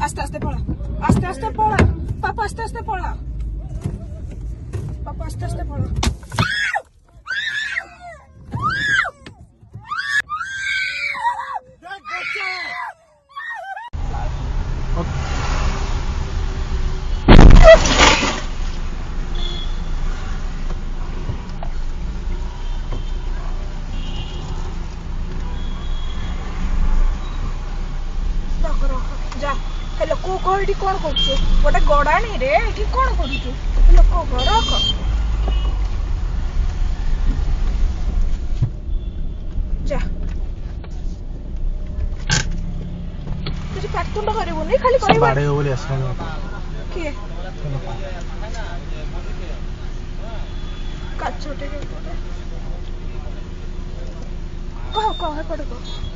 आस्ते आस्ते पळा आस्ते आस्ते पळा पापा आस्ते आस्ते पळा पापा आस्ते आस्ते पळा जा हे लोक कह ये कौन कर गोटे गड़ाणी रे ये कौन कर लोक रख जा तुझे पातकुंड करबुनी खाली किए काचोटे कह कह पड़े कह